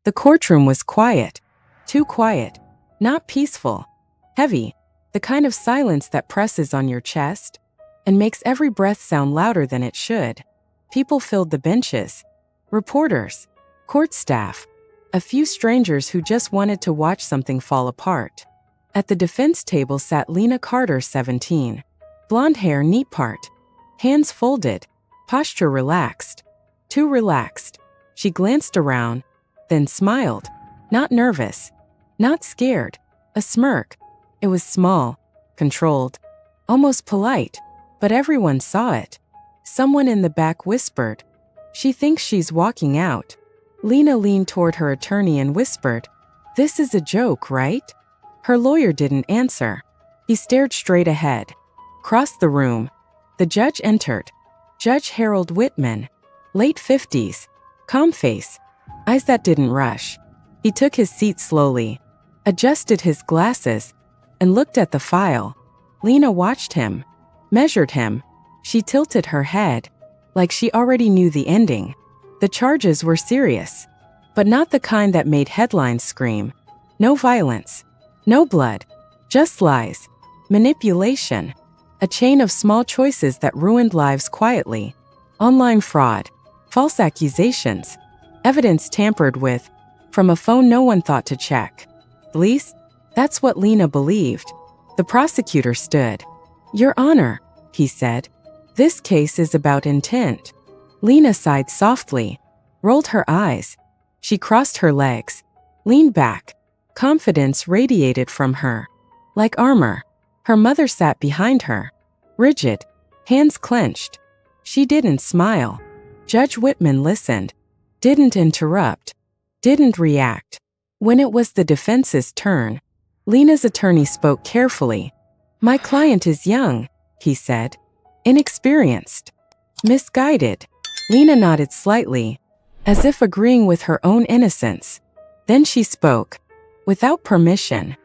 The courtroom was quiet. Too quiet. Not peaceful. Heavy. The kind of silence that presses on your chest and makes every breath sound louder than it should. People filled the benches. Reporters. Court staff. A few strangers who just wanted to watch something fall apart. At the defense table sat Lena Carter, 17. Blonde hair neat part. Hands folded. Posture relaxed. Too relaxed. She glanced around, then smiled. Not nervous. Not scared. A smirk. It was small, controlled, almost polite, but everyone saw it. Someone in the back whispered, "She thinks she's walking out." Lena leaned toward her attorney and whispered, "This is a joke, right?" Her lawyer didn't answer. He stared straight ahead. Crossed the room. The judge entered. Judge Harold Whitman. Late 50s. Calm face. Eyes that didn't rush. He took his seat slowly, adjusted his glasses, and looked at the file. Lena watched him, measured him. She tilted her head, like she already knew the ending. The charges were serious, but not the kind that made headlines scream. No violence. No blood. Just lies. Manipulation. A chain of small choices that ruined lives quietly. Online fraud. False accusations. Evidence tampered with. From a phone no one thought to check. At least, that's what Lena believed. The prosecutor stood. "Your Honor," he said, "this case is about intent." Lena sighed softly, rolled her eyes. She crossed her legs, leaned back. Confidence radiated from her. Like armor. Her mother sat behind her, rigid, hands clenched. She didn't smile. Judge Whitman listened, didn't interrupt, didn't react. When it was the defense's turn, Lena's attorney spoke carefully. "My client is young," he said. "Inexperienced. Misguided." Lena nodded slightly, as if agreeing with her own innocence. Then she spoke. "Without permission.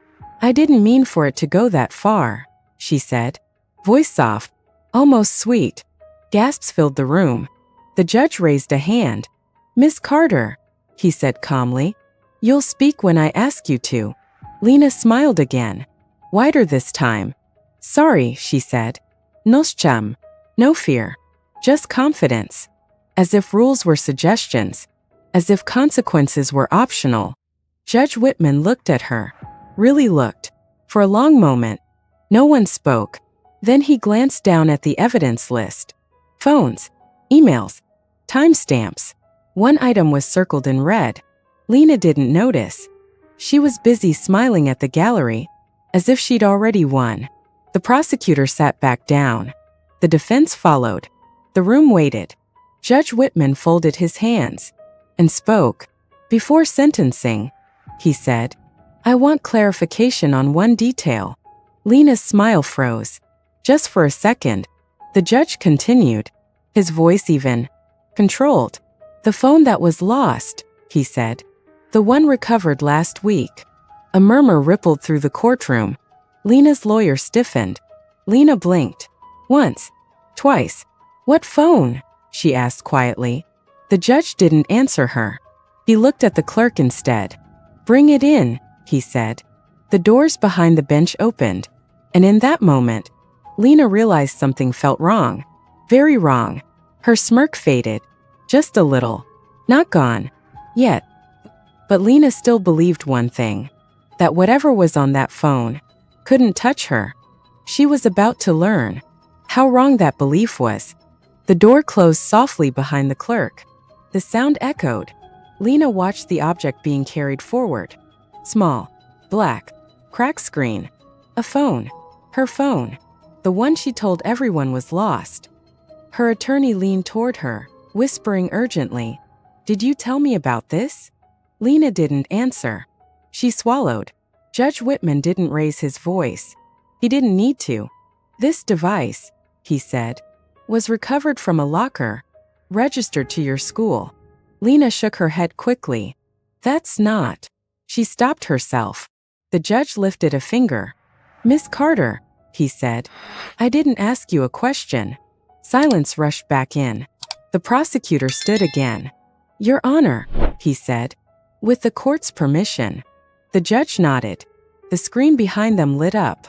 I didn't mean for it to go that far," she said. Voice soft, almost sweet. Gasps filled the room. The judge raised a hand. "Miss Carter," he said calmly, "you'll speak when I ask you to." Lena smiled again, wider this time. "Sorry," she said. "No shame. No fear. Just confidence." As if rules were suggestions. As if consequences were optional. Judge Whitman looked at her. Really looked. For a long moment. No one spoke. Then he glanced down at the evidence list. Phones. Emails. Timestamps. One item was circled in red. Lena didn't notice. She was busy smiling at the gallery, as if she'd already won. The prosecutor sat back down. The defense followed. The room waited. Judge Whitman folded his hands and spoke. "Before sentencing," he said, "I want clarification on one detail." Lena's smile froze. Just for a second. The judge continued, his voice even, controlled. "The phone that was lost," he said. "The one recovered last week." A murmur rippled through the courtroom. Lena's lawyer stiffened. Lena blinked. Once. Twice. "What phone?" she asked quietly. The judge didn't answer her. He looked at the clerk instead. "Bring it in," he said. The doors behind the bench opened, and in that moment, Lena realized something felt wrong. Very wrong. Her smirk faded. Just a little. Not gone. Yet. But Lena still believed one thing. That whatever was on that phone couldn't touch her. She was about to learn how wrong that belief was. The door closed softly behind the clerk. The sound echoed. Lena watched the object being carried forward. Small. Black. Cracked screen. A phone. Her phone. The one she told everyone was lost. Her attorney leaned toward her, whispering urgently, "Did you tell me about this?" Lena didn't answer. She swallowed. Judge Whitman didn't raise his voice. He didn't need to. "This device," he said, "was recovered from a locker, registered to your school." Lena shook her head quickly. "That's not." She stopped herself. The judge lifted a finger. "Miss Carter," he said, "I didn't ask you a question." Silence rushed back in. The prosecutor stood again. "Your Honor," he said, With the court's permission. The judge nodded. The screen behind them lit up.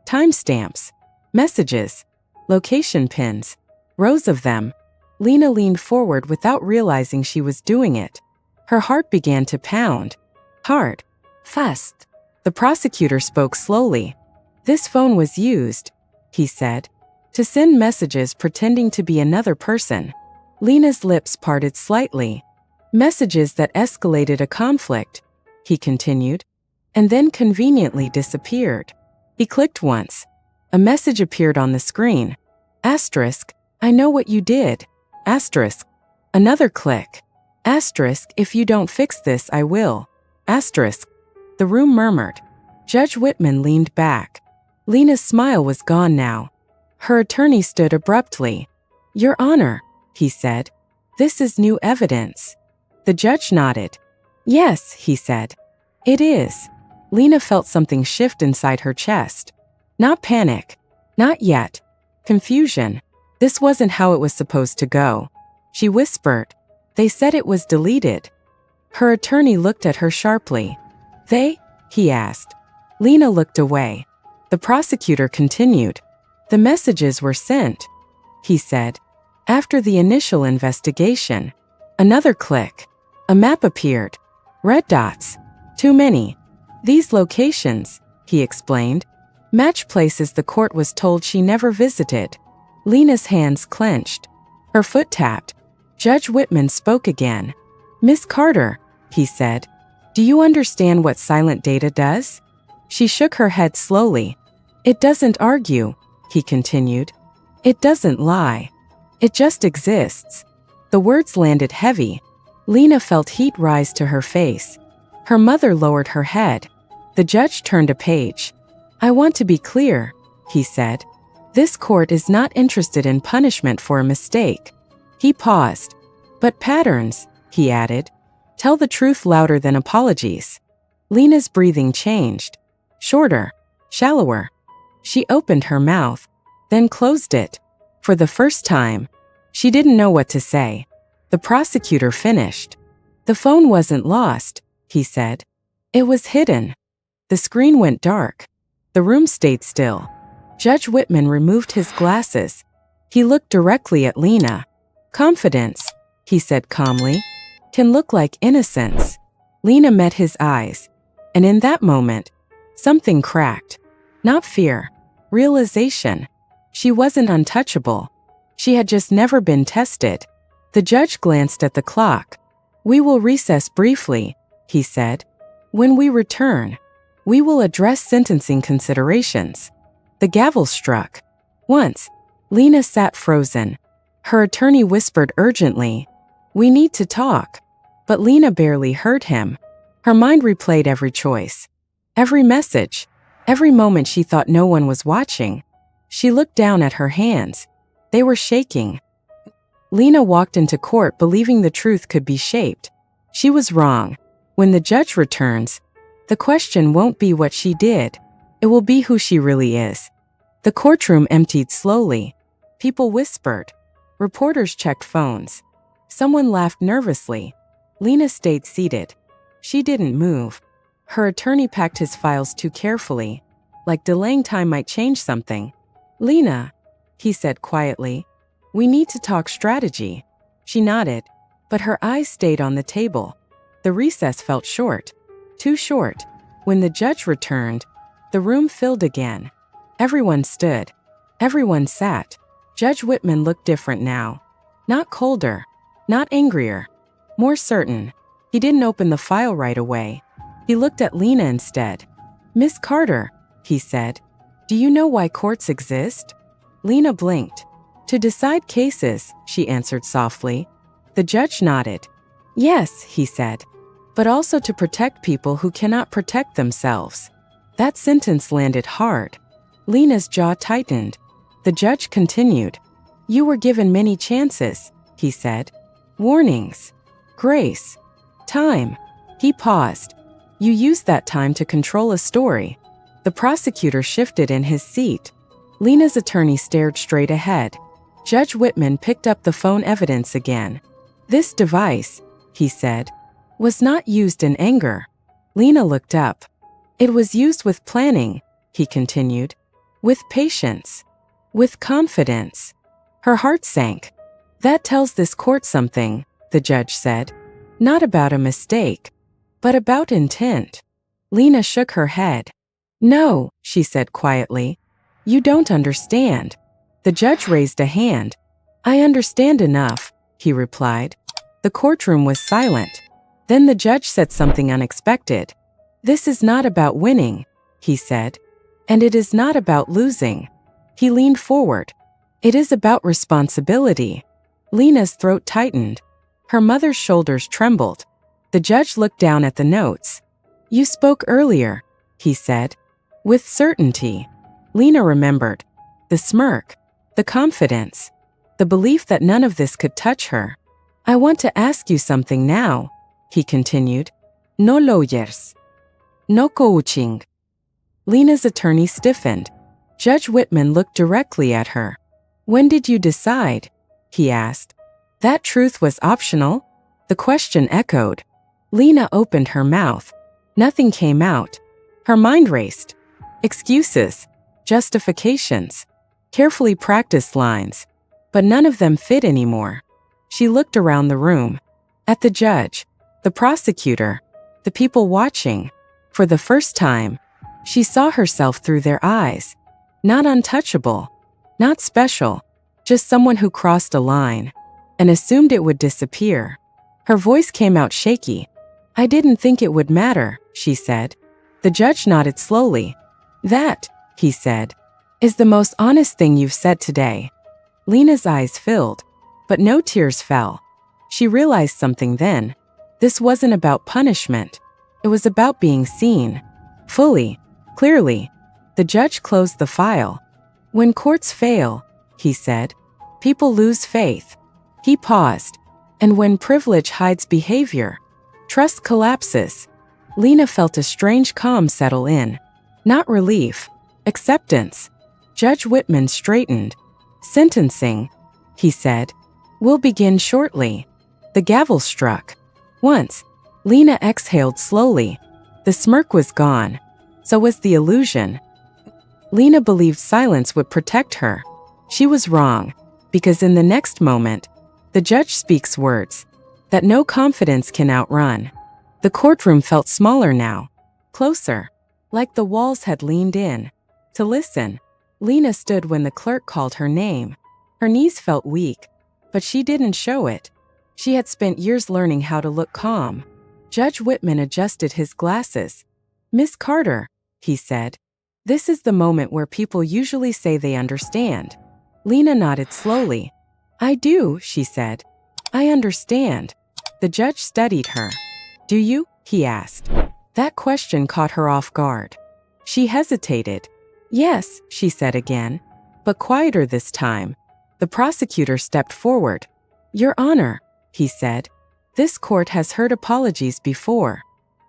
Timestamps. Messages. Location pins. Rows of them. Lena leaned forward without realizing she was doing it. Her heart began to pound. Hard. Fast. The prosecutor spoke slowly. This phone was used, he said, to send messages pretending to be another person. Lena's lips parted slightly. Messages that escalated a conflict, he continued, and then conveniently disappeared. He clicked once. A message appeared on the screen. Asterisk, I know what you did. Asterisk. Another click. Asterisk, if you don't fix this, I will. Asterisk. The room murmured. Judge Whitman leaned back. Lena's smile was gone now. Her attorney stood abruptly. Your Honor, he said, this is new evidence. The judge nodded. Yes, he said. It is. Lena felt something shift inside her chest. Not panic. Not yet. Confusion. This wasn't how it was supposed to go. She whispered. They said it was deleted. Her attorney looked at her sharply. They? He asked. Lena looked away. The prosecutor continued. The messages were sent, he said. After the initial investigation. Another click. A map appeared. Red dots. Too many. These locations, he explained, match places the court was told she never visited. Lena's hands clenched. Her foot tapped. Judge Whitman spoke again. Miss Carter, he said, do you understand what silent data does? She shook her head slowly. It doesn't argue, he continued. It doesn't lie. It just exists. The words landed heavy. Lena felt heat rise to her face. Her mother lowered her head. The judge turned a page. I want to be clear, he said. This court is not interested in punishment for a mistake. He paused. But patterns, he added, tell the truth louder than apologies. Lena's breathing changed. Shorter. Shallower. She opened her mouth, then closed it. For the first time, she didn't know what to say. The prosecutor finished. The phone wasn't lost, he said. It was hidden. The screen went dark. The room stayed still. Judge Whitman removed his glasses. He looked directly at Lena. Confidence, he said calmly, can look like innocence. Lena met his eyes. And in that moment, something cracked. Not fear. Realization. She wasn't untouchable. She had just never been tested. The judge glanced at the clock. We will recess briefly, he said. When we return, we will address sentencing considerations. The gavel struck. Once, Lena sat frozen. Her attorney whispered urgently, we need to talk. But Lena barely heard him. Her mind replayed every choice. Every message. Every moment she thought no one was watching. She looked down at her hands. They were shaking. Lena walked into court believing the truth could be shaped. She was wrong. When the judge returns, the question won't be what she did. It will be who she really is. The courtroom emptied slowly. People whispered. Reporters checked phones. Someone laughed nervously. Lena stayed seated. She didn't move. Her attorney packed his files too carefully, like delaying time might change something. Lena, he said quietly, we need to talk strategy. She nodded, but her eyes stayed on the table. The recess felt short. Too short. When the judge returned, the room filled again. Everyone stood. Everyone sat. Judge Whitman looked different now. Not colder. Not angrier. More certain. He didn't open the file right away. He looked at Lena instead. Miss Carter, he said, do you know why courts exist? Lena blinked. To decide cases, she answered softly. The judge nodded. Yes, he said, but also to protect people who cannot protect themselves. That sentence landed hard. Lena's jaw tightened. The judge continued. You were given many chances, he said. Warnings. Grace. Time. He paused. You used that time to control a story. The prosecutor shifted in his seat. Lena's attorney stared straight ahead. Judge Whitman picked up the phone evidence again. This device, he said, was not used in anger. Lena looked up. It was used with planning, he continued. With patience. With confidence. Her heart sank. That tells this court something, the judge said. Not about a mistake, but about intent. Lena shook her head. No, she said quietly. You don't understand. The judge raised a hand. I understand enough, he replied. The courtroom was silent. Then the judge said something unexpected. This is not about winning, he said. And it is not about losing. He leaned forward. It is about responsibility. Lena's throat tightened. Her mother's shoulders trembled. The judge looked down at the notes. You spoke earlier, he said. With certainty. Lena remembered. The smirk. The confidence. The belief that none of this could touch her. I want to ask you something now, he continued. No lawyers. No coaching. Lena's attorney stiffened. Judge Whitman looked directly at her. When did you decide? He asked. That truth was optional? The question echoed. Lena opened her mouth. Nothing came out. Her mind raced. Excuses. Justifications. Carefully practiced lines. But none of them fit anymore. She looked around the room. At the judge. The prosecutor. The people watching. For the first time, she saw herself through their eyes. Not untouchable. Not special. Just someone who crossed a line. And assumed it would disappear. Her voice came out shaky. I didn't think it would matter, she said. The judge nodded slowly. That, he said, is the most honest thing you've said today. Lena's eyes filled, but no tears fell. She realized something then. This wasn't about punishment. It was about being seen. Fully, clearly. The judge closed the file. When courts fail, he said, people lose faith. He paused. And when privilege hides behavior, trust collapses. Lena felt a strange calm settle in. Not relief. Acceptance. Judge Whitman straightened. Sentencing, he said. We'll begin shortly. The gavel struck. Once, Lena exhaled slowly. The smirk was gone. So was the illusion. Lena believed silence would protect her. She was wrong, because in the next moment, the judge speaks words that no confidence can outrun. The courtroom felt smaller now, closer, like the walls had leaned in. To listen, Lena stood when the clerk called her name. Her knees felt weak, but she didn't show it. She had spent years learning how to look calm. Judge Whitman adjusted his glasses. Miss Carter, he said. This is the moment where people usually say they understand. Lena nodded slowly. I do, she said. I understand. The judge studied her. Do you? He asked. That question caught her off guard. She hesitated. Yes, she said again, but quieter this time. The prosecutor stepped forward. Your Honor, he said. This court has heard apologies before.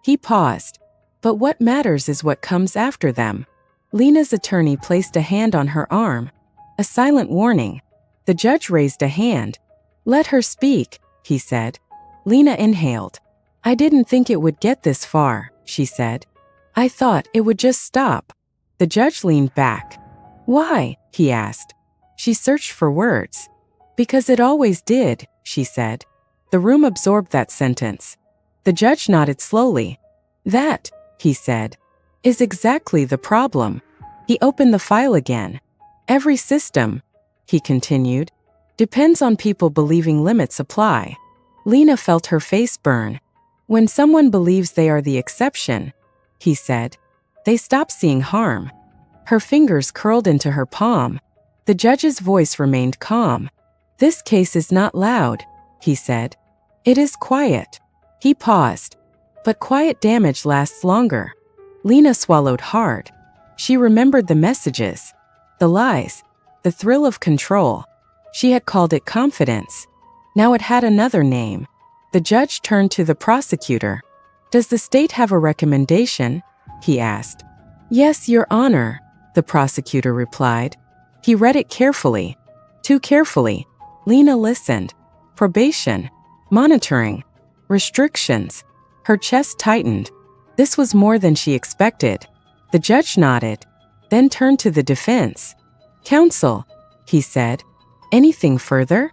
He paused. But what matters is what comes after them. Lena's attorney placed a hand on her arm. A silent warning. The judge raised a hand. Let her speak, he said. Lena inhaled. I didn't think it would get this far, she said. I thought it would just stop. The judge leaned back. Why? He asked. She searched for words. Because it always did, she said. The room absorbed that sentence. The judge nodded slowly. That, he said, is exactly the problem. He opened the file again. Every system, he continued, depends on people believing limits apply. Lena felt her face burn. When someone believes they are the exception, he said, they stop seeing harm. Her fingers curled into her palm. The judge's voice remained calm. This case is not loud, he said. It is quiet. He paused. But quiet damage lasts longer. Lena swallowed hard. She remembered the messages, the lies, the thrill of control. She had called it confidence. Now it had another name. The judge turned to the prosecutor. Does the state have a recommendation? He asked. Yes, Your Honor, the prosecutor replied. He read it carefully. Too carefully. Lena listened. Probation. Monitoring. Restrictions. Her chest tightened. This was more than she expected. The judge nodded, then turned to the defense. "Counsel," he said. "Anything further?"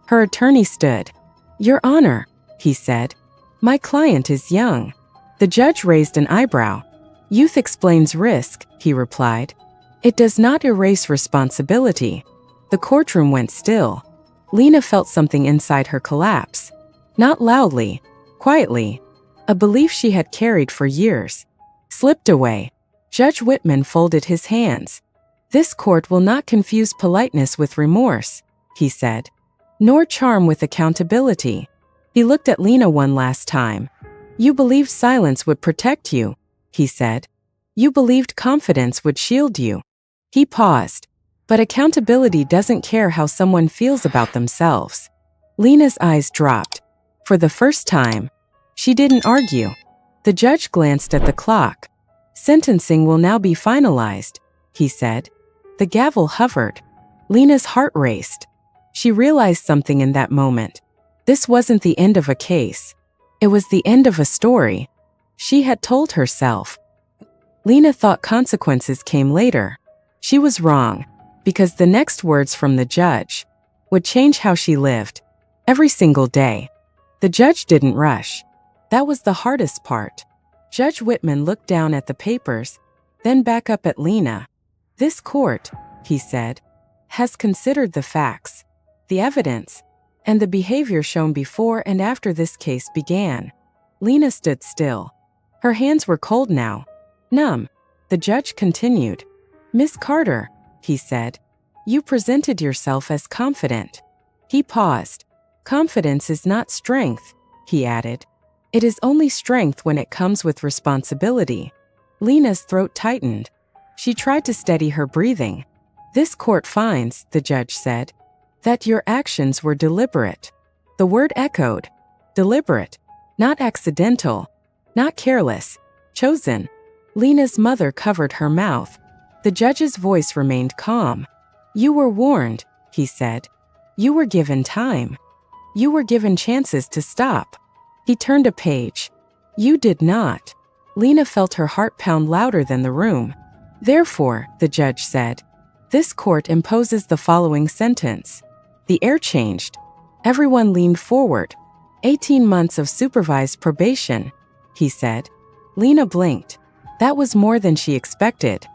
Her attorney stood. "Your Honor," he said. "My client is young." The judge raised an eyebrow. "Youth explains risk," he replied. "It does not erase responsibility." The courtroom went still. Lena felt something inside her collapse. Not loudly, quietly. A belief she had carried for years slipped away. Judge Whitman folded his hands. "This court will not confuse politeness with remorse," he said, "nor charm with accountability." He looked at Lena one last time. "You believed silence would protect you," he said. "You believed confidence would shield you." He paused. "But accountability doesn't care how someone feels about themselves." Lena's eyes dropped. For the first time, she didn't argue. The judge glanced at the clock. "Sentencing will now be finalized," he said. The gavel hovered. Lena's heart raced. She realized something in that moment. This wasn't the end of a case. It was the end of a story. She had told herself. Lena thought consequences came later. She was wrong, because the next words from the judge would change how she lived. Every single day. The judge didn't rush. That was the hardest part. Judge Whitman looked down at the papers, then back up at Lena. "This court," he said, "has considered the facts, the evidence, and the behavior shown before and after this case began." Lena stood still. Her hands were cold now, numb. The judge continued. "Miss Carter," he said, "you presented yourself as confident." He paused. "Confidence is not strength," he added. "It is only strength when it comes with responsibility." Lena's throat tightened. She tried to steady her breathing. "This court finds," the judge said, "that your actions were deliberate." The word echoed. Deliberate. Not accidental. Not careless. Chosen. Lena's mother covered her mouth. The judge's voice remained calm. "You were warned," he said. "You were given time. You were given chances to stop." He turned a page. "You did not." Lena felt her heart pound louder than the room. "Therefore," the judge said, "this court imposes the following sentence." The air changed. Everyone leaned forward. 18 months of supervised probation, he said. Lena blinked. That was more than she expected.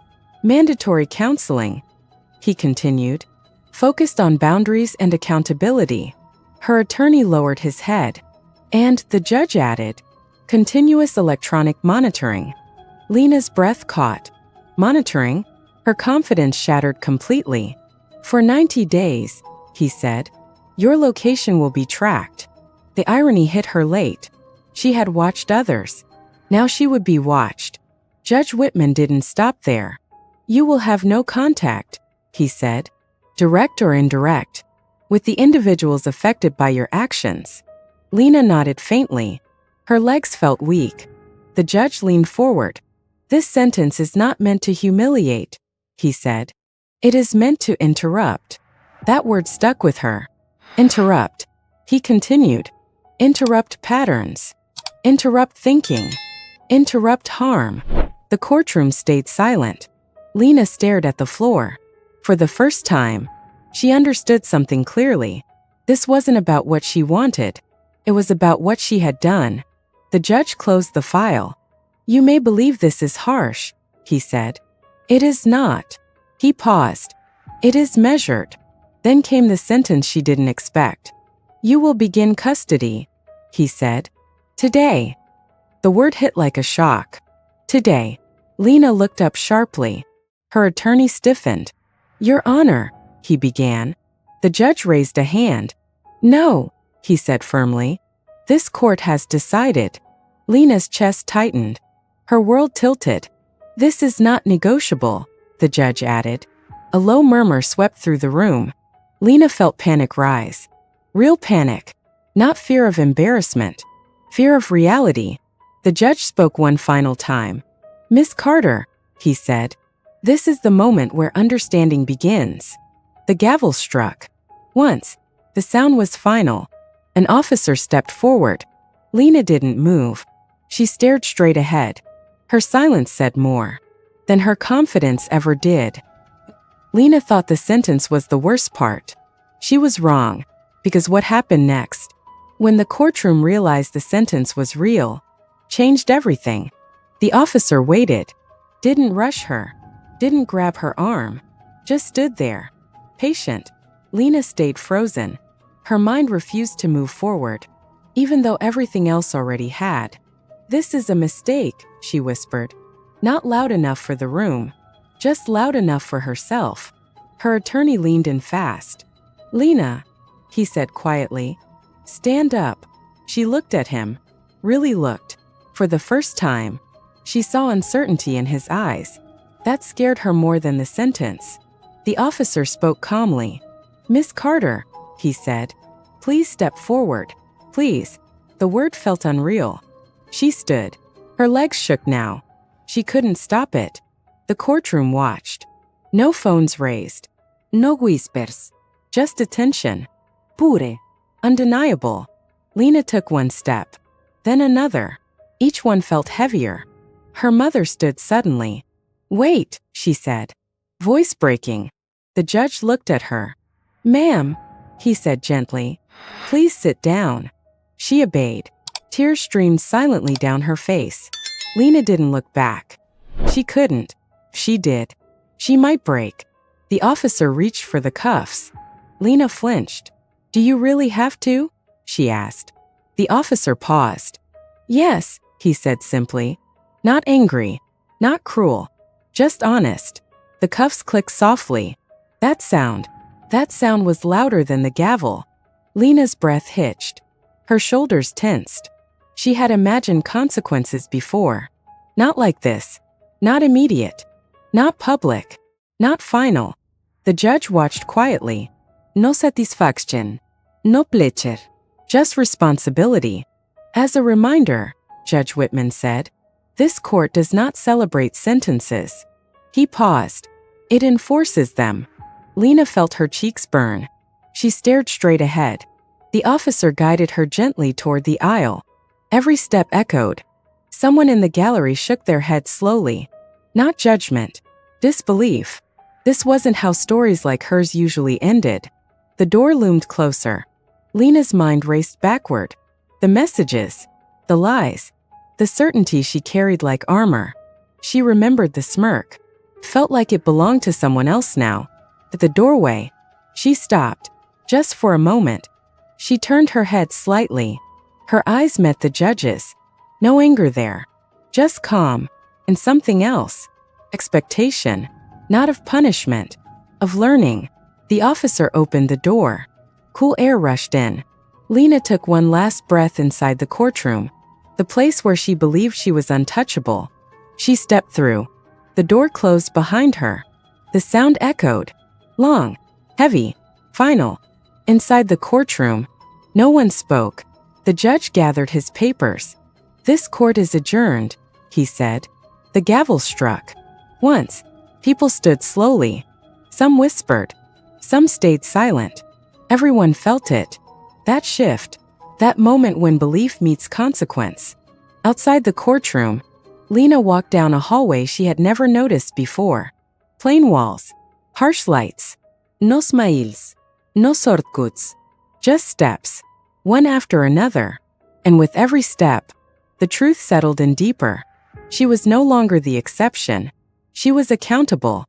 Mandatory counseling, he continued, focused on boundaries and accountability. Her attorney lowered his head. And, the judge added, continuous electronic monitoring. Lena's breath caught. Monitoring? Her confidence shattered completely. For 90 days, he said, your location will be tracked. The irony hit her late. She had watched others. Now she would be watched. Judge Whitman didn't stop there. You will have no contact, he said, direct or indirect, with the individuals affected by your actions. Lena nodded faintly. Her legs felt weak. The judge leaned forward. This sentence is not meant to humiliate, he said. It is meant to interrupt. That word stuck with her. Interrupt. He continued. Interrupt patterns. Interrupt thinking. Interrupt harm. The courtroom stayed silent. Lena stared at the floor. For the first time, she understood something clearly. This wasn't about what she wanted. It was about what she had done. The judge closed the file. You may believe this is harsh, he said. It is not. He paused. It is measured. Then came the sentence she didn't expect. You will begin custody, he said. Today. The word hit like a shock. Today. Lena looked up sharply. Her attorney stiffened. Your Honor, he began. The judge raised a hand. No, he said firmly. This court has decided. Lena's chest tightened. Her world tilted. This is not negotiable, the judge added. A low murmur swept through the room. Lena felt panic rise. Real panic. Not fear of embarrassment. Fear of reality. The judge spoke one final time. Miss Carter, he said. This is the moment where understanding begins. The gavel struck. Once, the sound was final. An officer stepped forward. Lena didn't move. She stared straight ahead. Her silence said more than her confidence ever did. Lena thought the sentence was the worst part. She was wrong, because what happened next, when the courtroom realized the sentence was real, changed everything. The officer waited, didn't rush her, didn't grab her arm, just stood there, patient. Lena stayed frozen. Her mind refused to move forward, even though everything else already had. "This is a mistake," she whispered. Not loud enough for the room, just loud enough for herself. Her attorney leaned in fast. "Lena," he said quietly, "stand up." She looked at him, really looked. For the first time, she saw uncertainty in his eyes. That scared her more than the sentence. The officer spoke calmly. "Miss Carter," he said, "please step forward. Please." The word felt unreal. She stood. Her legs shook now. She couldn't stop it. The courtroom watched. No phones raised. No whispers. Just attention. Pure. Undeniable. Lena took one step. Then another. Each one felt heavier. Her mother stood suddenly. "Wait," she said. Voice breaking. The judge looked at her. "Ma'am," he said gently, "please sit down." She obeyed. Tears streamed silently down her face. Lena didn't look back. She couldn't. She did. She might break. The officer reached for the cuffs. Lena flinched. "Do you really have to?" she asked. The officer paused. "Yes," he said simply. Not angry. Not cruel. Just honest. The cuffs clicked softly. That sound was louder than the gavel. Lena's breath hitched. Her shoulders tensed. She had imagined consequences before. Not like this. Not immediate. Not public. Not final. The judge watched quietly. No satisfaction. No pleasure. Just responsibility. "As a reminder," Judge Whitman said, "this court does not celebrate sentences." He paused. "It enforces them." Lena felt her cheeks burn. She stared straight ahead. The officer guided her gently toward the aisle. Every step echoed. Someone in the gallery shook their head slowly. Not judgment. Disbelief. This wasn't how stories like hers usually ended. The door loomed closer. Lena's mind raced backward. The messages. The lies. The certainty she carried like armor. She remembered the smirk. Felt like it belonged to someone else now. At the doorway, she stopped. Just for a moment. She turned her head slightly. Her eyes met the judge's. No anger there. Just calm. And something else. Expectation. Not of punishment. Of learning. The officer opened the door. Cool air rushed in. Lena took one last breath inside the courtroom. The place where she believed she was untouchable. She stepped through. The door closed behind her. The sound echoed. Long. Heavy. Final. Inside the courtroom, no one spoke. The judge gathered his papers. "This court is adjourned," he said. The gavel struck. Once, people stood slowly. Some whispered. Some stayed silent. Everyone felt it. That shift. That moment when belief meets consequence. Outside the courtroom, Lena walked down a hallway she had never noticed before. Plain walls. Harsh lights. No smiles. No shortcuts. Just steps. One after another. And with every step, the truth settled in deeper. She was no longer the exception. She was accountable.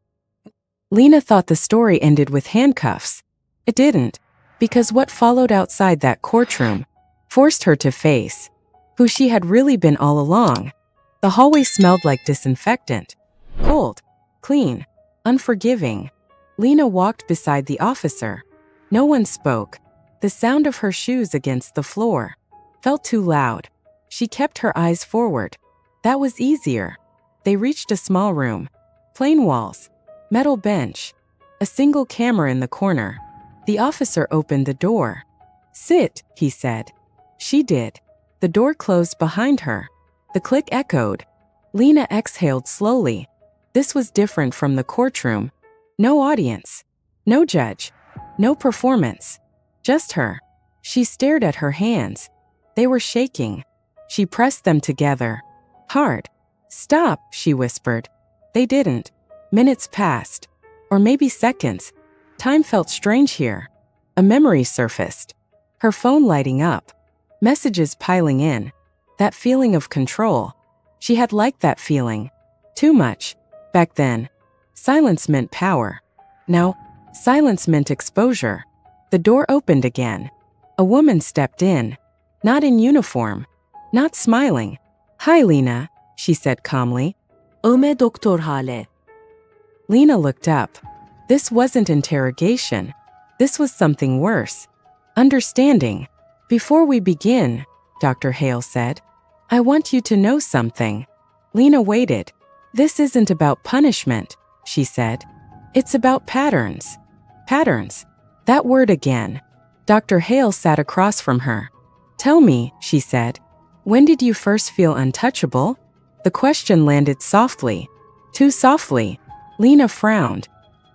Lena thought the story ended with handcuffs. It didn't, because what followed outside that courtroom forced her to face who she had really been all along. The hallway smelled like disinfectant. Cold, clean, unforgiving. Lena walked beside the officer. No one spoke. The sound of her shoes against the floor felt too loud. She kept her eyes forward. That was easier. They reached a small room. Plain walls. Metal bench. A single camera in the corner. The officer opened the door. "Sit," he said. She did. The door closed behind her. The click echoed. Lena exhaled slowly. This was different from the courtroom. No audience. No judge. No performance. Just her. She stared at her hands. They were shaking. She pressed them together. Hard. Stop, she whispered. They didn't. Minutes passed. Or maybe seconds. Time felt strange here. A memory surfaced. Her phone lighting up. Messages piling in. That feeling of control. She had liked that feeling. Too much. Back then. Silence meant power. Now, silence meant exposure. The door opened again. A woman stepped in. Not in uniform. Not smiling. Hi, Lena, she said calmly. Öme Doktor Hale. Lena looked up. This wasn't interrogation. This was something worse. Understanding. Before we begin, Dr. Hale said, I want you to know something. Lena waited. This isn't about punishment, she said. It's about patterns. Patterns. That word again. Dr. Hale sat across from her. Tell me, she said, when did you first feel untouchable? The question landed softly. Too softly. Lena frowned.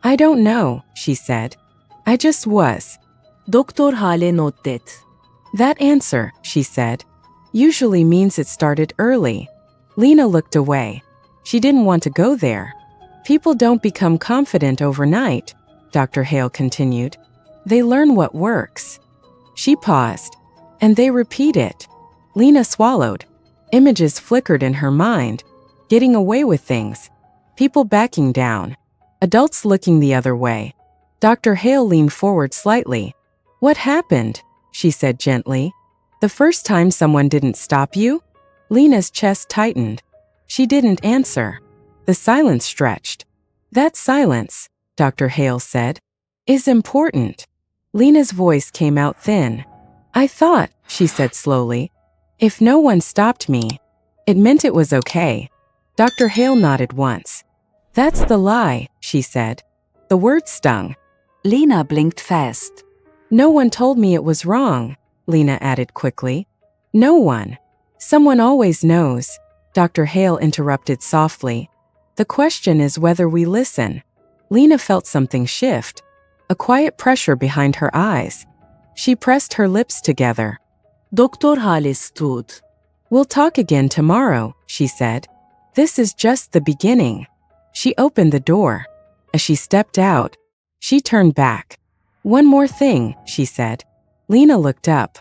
I don't know, she said. I just was. Doktor Hale noted. That answer, she said, usually means it started early. Lena looked away. She didn't want to go there. People don't become confident overnight, Dr. Hale continued. They learn what works. She paused. And they repeat it. Lena swallowed. Images flickered in her mind. Getting away with things. People backing down. Adults looking the other way. Dr. Hale leaned forward slightly. What happened? She said gently. The first time someone didn't stop you? Lena's chest tightened. She didn't answer. The silence stretched. That silence, Dr. Hale said, is important. Lena's voice came out thin. I thought, she said slowly, if no one stopped me, it meant it was okay. Dr. Hale nodded once. That's the lie, she said. The word stung. Lena blinked fast. No one told me it was wrong, Lena added quickly. No one. Someone always knows, Dr. Hale interrupted softly. The question is whether we listen. Lena felt something shift. A quiet pressure behind her eyes. She pressed her lips together. Doktor Hale stood. We'll talk again tomorrow, she said. This is just the beginning. She opened the door. As she stepped out, she turned back. One more thing, she said. Lena looked up.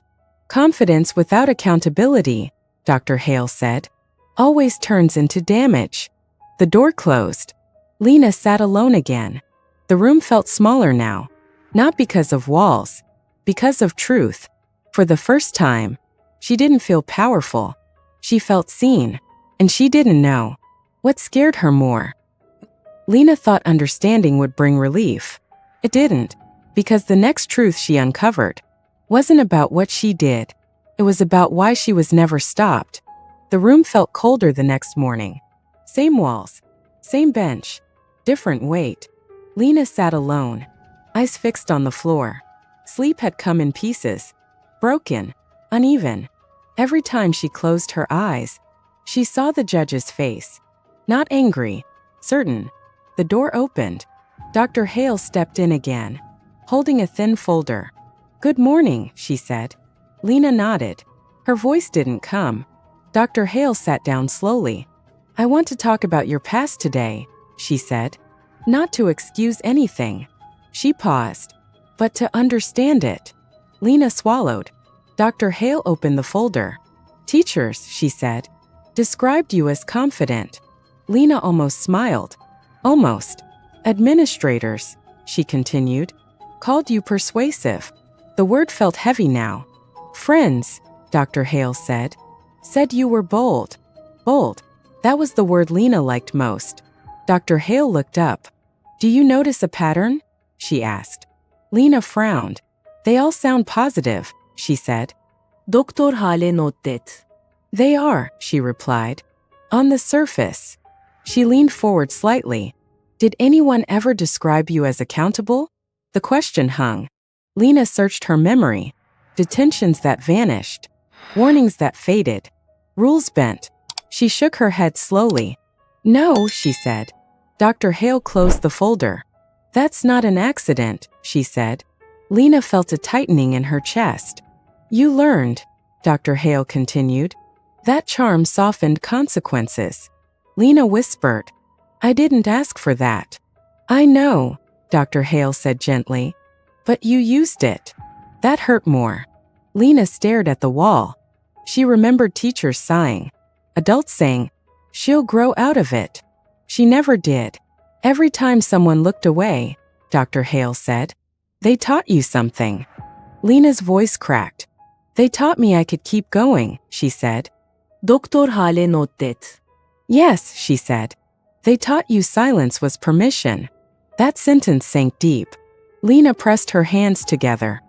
Confidence without accountability, Dr. Hale said, always turns into damage. The door closed. Lena sat alone again. The room felt smaller now. Not because of walls. Because of truth. For the first time, she didn't feel powerful. She felt seen. And she didn't know. What scared her more? Lena thought understanding would bring relief. It didn't. Because the next truth she uncovered wasn't about what she did. It was about why she was never stopped. The room felt colder the next morning. Same walls. Same bench. Different weight. Lena sat alone. Eyes fixed on the floor. Sleep had come in pieces. Broken. Uneven. Every time she closed her eyes, she saw the judge's face. Not angry. Certain. The door opened. Dr. Hale stepped in again, holding a thin folder. Good morning, she said. Lena nodded. Her voice didn't come. Dr. Hale sat down slowly. I want to talk about your past today, she said. Not to excuse anything. She paused. But to understand it. Lena swallowed. Dr. Hale opened the folder. Teachers, she said, described you as confident. Lena almost smiled. Almost. Administrators, she continued, called you persuasive. The word felt heavy now. Friends, Dr. Hale said you were bold. Bold. That was the word Lena liked most. Dr. Hale looked up. Do you notice a pattern? She asked. Lena frowned. They all sound positive, she said. Doktor Hale noted. They are, she replied. On the surface. She leaned forward slightly. Did anyone ever describe you as accountable? The question hung. Lena searched her memory. Detentions that vanished. Warnings that faded. Rules bent. She shook her head slowly. No, she said. Dr. Hale closed the folder. That's not an accident, she said. Lena felt a tightening in her chest. You learned, Dr. Hale continued. That charm softened consequences. Lena whispered, I didn't ask for that. I know, Dr. Hale said gently. But you used it. That hurt more. Lena stared at the wall. She remembered teachers sighing, adults saying, she'll grow out of it. She never did. Every time someone looked away, Dr. Hale said, they taught you something. Lena's voice cracked. They taught me I could keep going, she said. Doktor Hale not det. Yes, she said. They taught you silence was permission. That sentence sank deep. Lena pressed her hands together.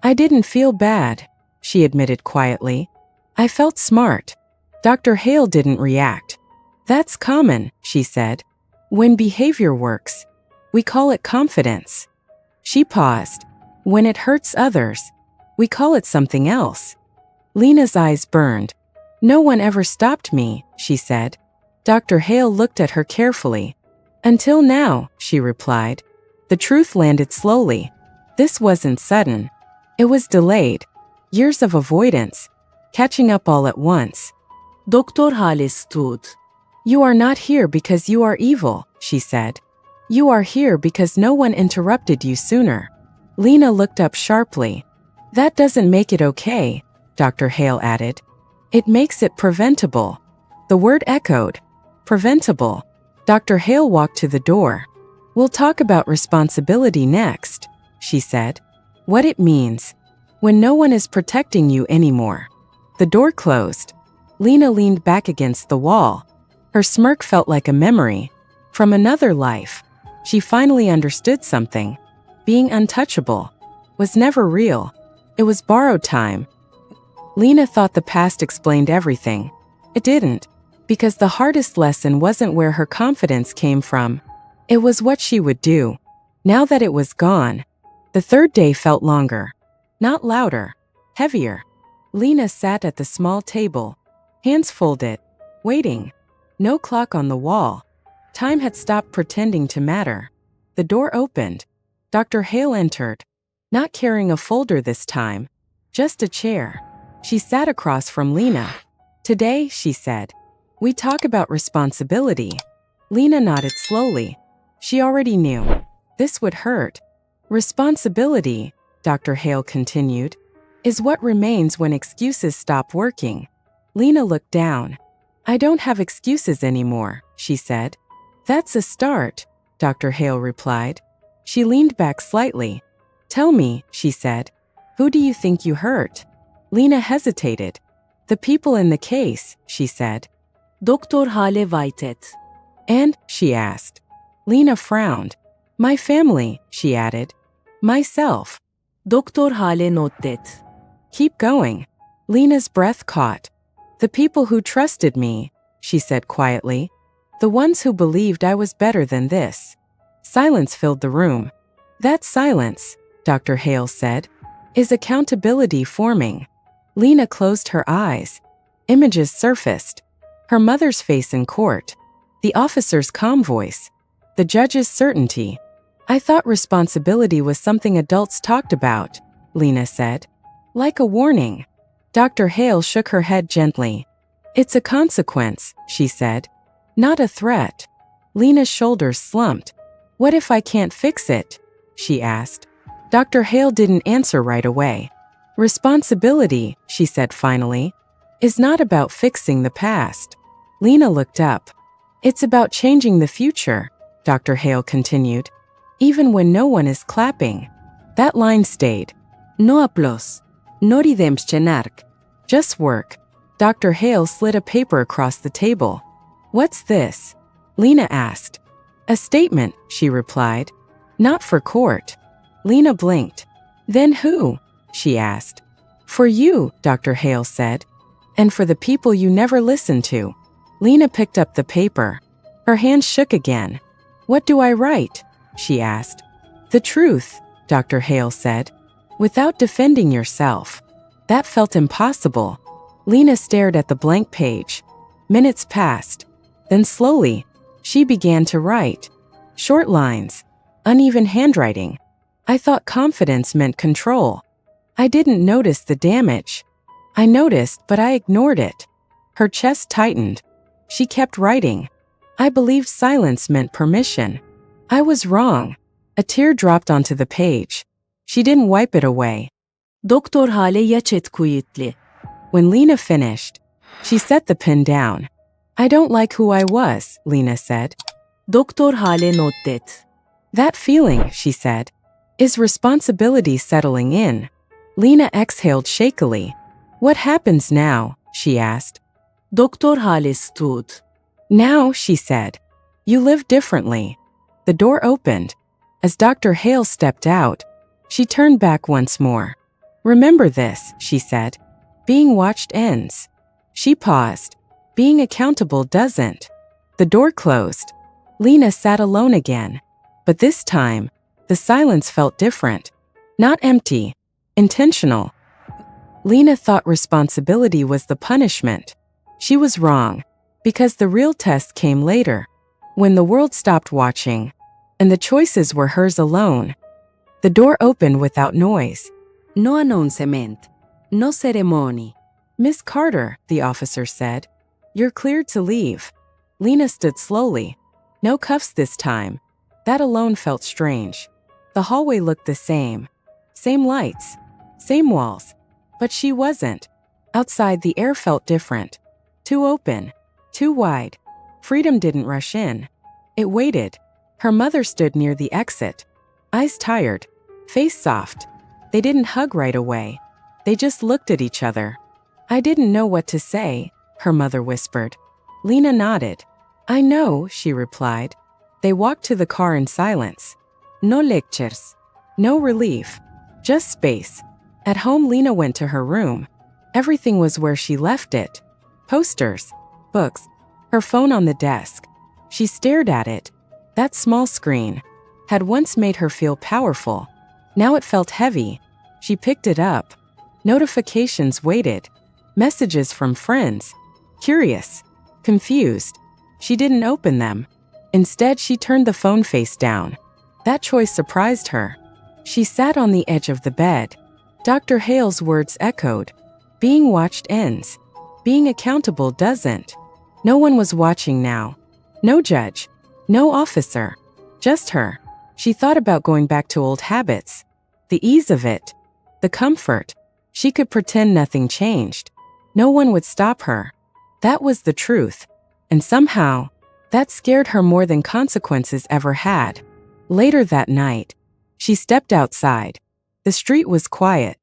I didn't feel bad, she admitted quietly. I felt smart. Dr. Hale didn't react. That's common, she said. When behavior works, we call it confidence. She paused. When it hurts others, we call it something else. Lena's eyes burned. No one ever stopped me, she said. Dr. Hale looked at her carefully. Until now, she replied. The truth landed slowly. This wasn't sudden. It was delayed. Years of avoidance, catching up all at once. Doktor Hale stood. You are not here because you are evil, she said. You are here because no one interrupted you sooner. Lena looked up sharply. That doesn't make it okay, Dr. Hale added. It makes it preventable. The word echoed. Preventable. Dr. Hale walked to the door. We'll talk about responsibility next, she said. What it means. When no one is protecting you anymore. The door closed. Lena leaned back against the wall. Her smirk felt like a memory. From another life. She finally understood something. Being untouchable was never real. It was borrowed time. Lena thought the past explained everything. It didn't. Because the hardest lesson wasn't where her confidence came from. It was what she would do. Now that it was gone, the third day felt longer. Not louder. Heavier. Lena sat at the small table. Hands folded. Waiting. No clock on the wall. Time had stopped pretending to matter. The door opened. Dr. Hale entered. Not carrying a folder this time. Just a chair. She sat across from Lena. Today, she said, we talk about responsibility. Lena nodded slowly. She already knew. This would hurt. Responsibility, Dr. Hale continued, is what remains when excuses stop working. Lena looked down. I don't have excuses anymore, she said. That's a start, Dr. Hale replied. She leaned back slightly. Tell me, she said, who do you think you hurt? Lena hesitated. The people in the case, she said. Doktor Hale vaitet. And, she asked. Lena frowned. My family, she added. Myself. Doktor Hale not det. Keep going. Lena's breath caught. The people who trusted me, she said quietly. The ones who believed I was better than this. Silence filled the room. That silence, Dr. Hale said, is accountability forming. Lena closed her eyes. Images surfaced. Her mother's face in court. The officer's calm voice. The judge's certainty. I thought responsibility was something adults talked about, Lena said. Like a warning. Dr. Hale shook her head gently. It's a consequence, she said. Not a threat. Lena's shoulders slumped. What if I can't fix it? She asked. Dr. Hale didn't answer right away. Responsibility, she said finally, is not about fixing the past. Lena looked up. It's about changing the future, Dr. Hale continued. Even when no one is clapping. That line stayed. No aplausos. No redemptionark. Just work. Dr. Hale slid a paper across the table. What's this? Lena asked. A statement, she replied. Not for court. Lena blinked. Then who? She asked. For you, Dr. Hale said. And for the people you never listened to. Lena picked up the paper. Her hands shook again. What do I write? She asked. The truth, Dr. Hale said. Without defending yourself. That felt impossible. Lena stared at the blank page. Minutes passed. Then slowly, she began to write. Short lines. Uneven handwriting. I thought confidence meant control. I didn't notice the damage. I noticed, but I ignored it. Her chest tightened. She kept writing. I believed silence meant permission. I was wrong. A tear dropped onto the page. She didn't wipe it away. Doktor hale yaçet kuyitli. When Lena finished, she set the pen down. I don't like who I was, Lena said. Doktor hale notdet. That feeling, she said, is responsibility settling in. Lena exhaled shakily. What happens now? She asked. Doktor hale stud. Now, she said, you live differently. The door opened. As Dr. Hale stepped out, she turned back once more. Remember this, she said. Being watched ends. She paused. Being accountable doesn't. The door closed. Lena sat alone again. But this time, the silence felt different. Not empty. Intentional. Lena thought responsibility was the punishment. She was wrong. Because the real test came later. When the world stopped watching. And the choices were hers alone. The door opened without noise. No announcement. No ceremony. Miss Carter, the officer said. You're cleared to leave. Lena stood slowly. No cuffs this time. That alone felt strange. The hallway looked the same. Same lights. Same walls. But she wasn't. Outside, the air felt different. Too open. Too wide. Freedom didn't rush in. It waited. Her mother stood near the exit. Eyes tired. Face soft. They didn't hug right away. They just looked at each other. I didn't know what to say, her mother whispered. Lena nodded. I know, she replied. They walked to the car in silence. No lectures. No relief. Just space. At home, Lena went to her room. Everything was where she left it. Posters. Books. Her phone on the desk. She stared at it. That small screen had once made her feel powerful. Now it felt heavy. She picked it up. Notifications waited. Messages from friends. Curious. Confused. She didn't open them. Instead, she turned the phone face down. That choice surprised her. She sat on the edge of the bed. Dr. Hale's words echoed. Being watched ends. Being accountable doesn't. No one was watching now. No judge. No officer. Just her. She thought about going back to old habits. The ease of it. The comfort. She could pretend nothing changed. No one would stop her. That was the truth. And somehow, that scared her more than consequences ever had. Later that night, she stepped outside. The street was quiet.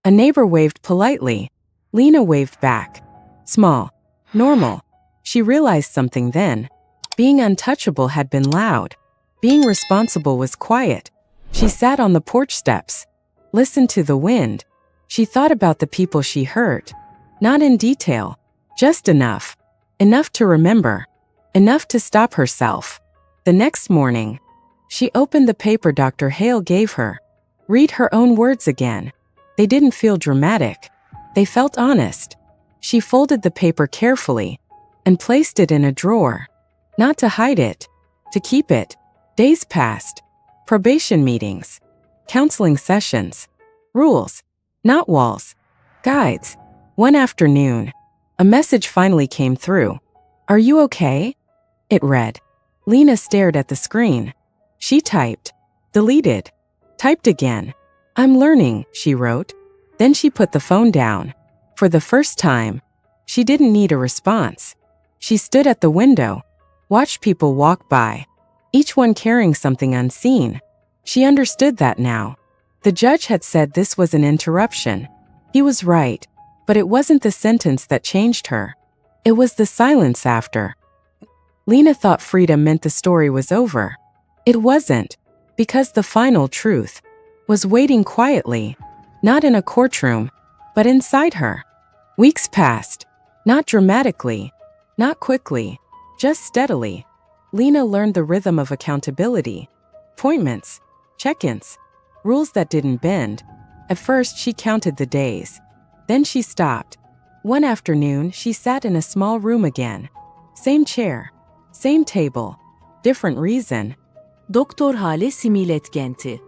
A neighbor waved politely. Lena waved back. Small. Normal. She realized something then. Being untouchable had been loud. Being responsible was quiet. She sat on the porch steps. Listened to the wind. She thought about the people she hurt. Not in detail. Just enough. Enough to remember. Enough to stop herself. The next morning, she opened the paper Dr. Hale gave her. Read her own words again. They didn't feel dramatic. They felt honest. She folded the paper carefully and placed it in a drawer. Not to hide it. To keep it. Days passed. Probation meetings. Counseling sessions. Rules. Not walls. Guides. One afternoon, a message finally came through. Are you okay? It read. Lena stared at the screen. She typed. Deleted. Typed again. I'm learning, she wrote. Then she put the phone down. For the first time, she didn't need a response. She stood at the window. Watched people walk by. Each one carrying something unseen. She understood that now. The judge had said this was an interruption. He was right. But it wasn't the sentence that changed her. It was the silence after. Lena thought freedom meant the story was over. It wasn't. Because the final truth was waiting quietly. Not in a courtroom, but inside her. Weeks passed. Not dramatically. Not quickly. Just steadily. Lena learned the rhythm of accountability. Appointments. Check-ins. Rules that didn't bend. At first, she counted the days. Then she stopped. One afternoon, she sat in a small room again. Same chair. Same table. Different reason. Doktor hale similetkenti.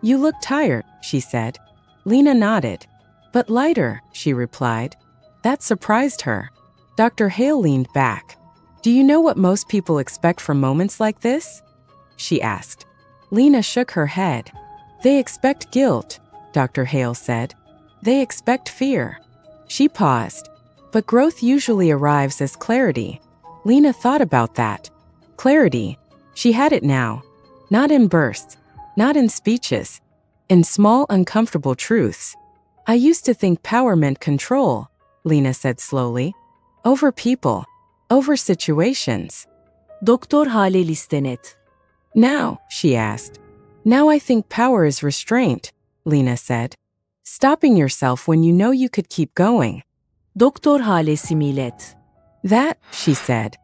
You look tired, she said. Lena nodded. But lighter, she replied. That surprised her. Dr. Hale leaned back. Do you know what most people expect from moments like this? She asked. Lena shook her head. They expect guilt, Dr. Hale said. They expect fear. She paused. But growth usually arrives as clarity. Lena thought about that. Clarity. She had it now. Not in bursts. Not in speeches. In small, uncomfortable truths. I used to think power meant control, Lena said slowly. Over people. Over situations. Doktor Hale listenet. Now, she asked. Now I think power is restraint, Lena said. Stopping yourself when you know you could keep going. Doktor Hale similet. That, she said,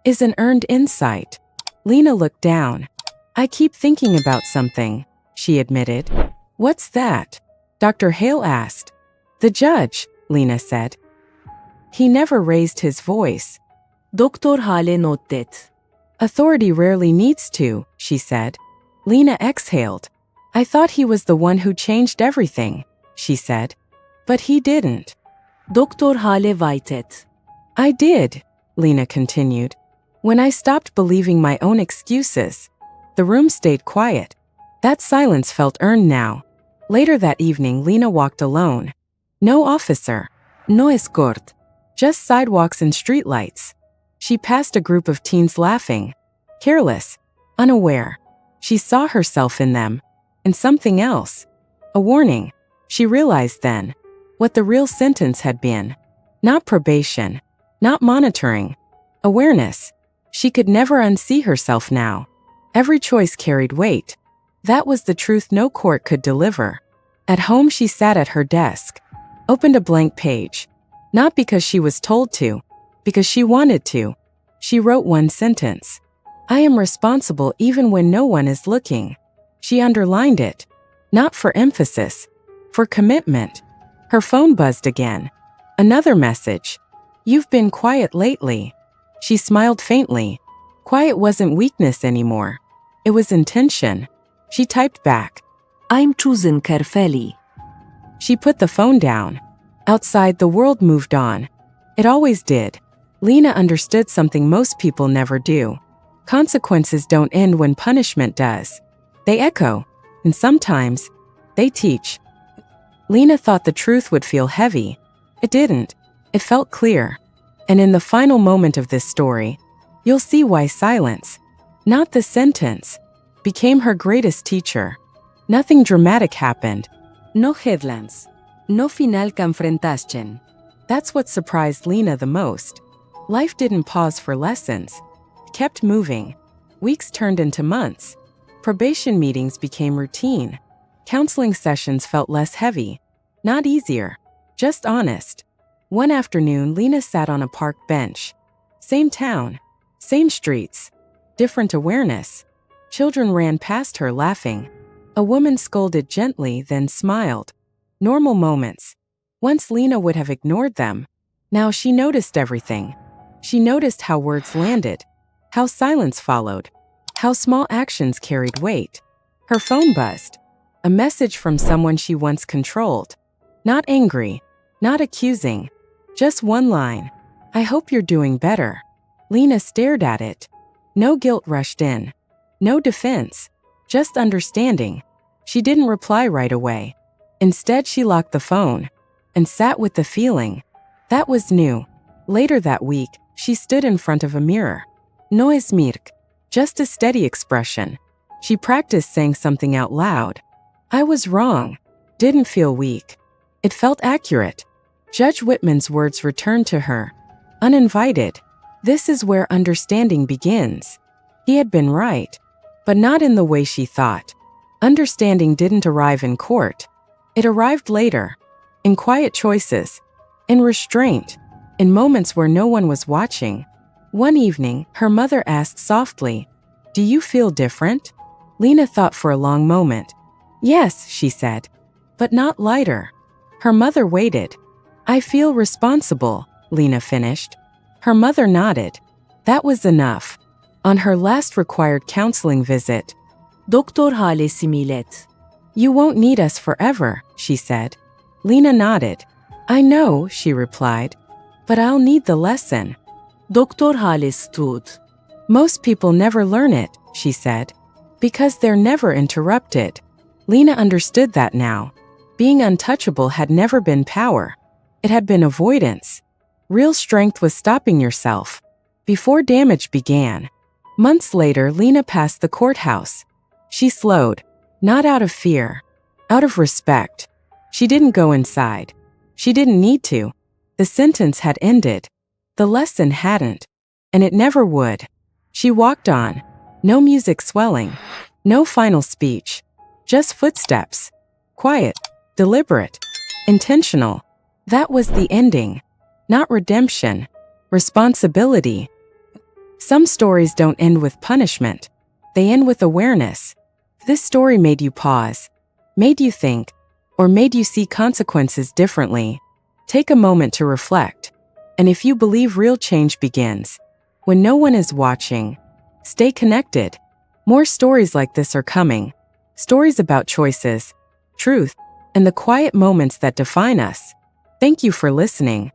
is an earned insight. Lena looked down. I keep thinking about something, she admitted. What's that? Dr. Hale asked. The judge, Lena said. He never raised his voice. Doktor Hale nottet. Authority rarely needs to, she said. Lena exhaled. I thought he was the one who changed everything, she said. But he didn't. Doktor Hale vaitet. I did, Lena continued. When I stopped believing my own excuses. The room stayed quiet. That silence felt earned now. Later that evening, Lena walked alone. No officer. No escort. Just sidewalks and streetlights. She passed a group of teens laughing. Careless. Unaware. She saw herself in them. And something else. A warning. She realized then. What the real sentence had been. Not probation. Not monitoring. Awareness. She could never unsee herself now. Every choice carried weight. That was the truth no court could deliver. At home she sat at her desk. Opened a blank page. Not because she was told to. Because she wanted to. She wrote one sentence. I am responsible even when no one is looking. She underlined it. Not for emphasis. For commitment. Her phone buzzed again. Another message. You've been quiet lately. She smiled faintly. Quiet wasn't weakness anymore. It was intention. She typed back. I'm chosen carefully. She put the phone down. Outside, the world moved on. It always did. Lena understood something most people never do. Consequences don't end when punishment does. They echo. And sometimes, they teach. Lena thought the truth would feel heavy. It didn't. It felt clear. And in the final moment of this story, you'll see why silence, not the sentence, became her greatest teacher. Nothing dramatic happened. No headlines. No final confrontation. That's what surprised Lena the most. Life didn't pause for lessons. It kept moving. Weeks turned into months. Probation meetings became routine. Counseling sessions felt less heavy. Not easier. Just honest. One afternoon, Lena sat on a park bench. Same town. Same streets. Different awareness. Children ran past her laughing. A woman scolded gently, then smiled. Normal moments. Once Lena would have ignored them. Now she noticed everything. She noticed how words landed. How silence followed. How small actions carried weight. Her phone buzzed. A message from someone she once controlled. Not angry. Not accusing. Just one line. I hope you're doing better. Lena stared at it. No guilt rushed in. No defense. Just understanding. She didn't reply right away. Instead, she locked the phone. And sat with the feeling. That was new. Later that week, she stood in front of a mirror. No SMIRKS. Just a steady expression. She practiced saying something out loud. I was wrong. Didn't feel weak. It felt accurate. Judge Whitman's words returned to her. Uninvited. This is where understanding begins. He had been right. But not in the way she thought. Understanding didn't arrive in court. It arrived later. In quiet choices. In restraint. In moments where no one was watching. One evening, her mother asked softly, Do you feel different? Lena thought for a long moment. Yes, she said. But not lighter. Her mother waited. I feel responsible, Lena finished. Her mother nodded. That was enough. On her last required counseling visit, Doktor Hale similet. You won't need us forever, she said. Lena nodded. I know, she replied. But I'll need the lesson. Doktor Hale stood. Most people never learn it, she said, because they're never interrupted. Lena understood that now. Being untouchable had never been power. It had been avoidance. Real strength was stopping yourself before damage began. Months later, Lena passed the courthouse. She slowed, not out of fear, out of respect. She didn't go inside. She didn't need to. The sentence had ended. The lesson hadn't, and it never would. She walked on, no music swelling, no final speech, just footsteps, quiet, deliberate, intentional. That was the ending, not redemption, responsibility. Some stories don't end with punishment. They end with awareness. This story made you pause, made you think, or made you see consequences differently. Take a moment to reflect. And if you believe real change begins when no one is watching, stay connected. More stories like this are coming. Stories about choices, truth, and the quiet moments that define us. Thank you for listening.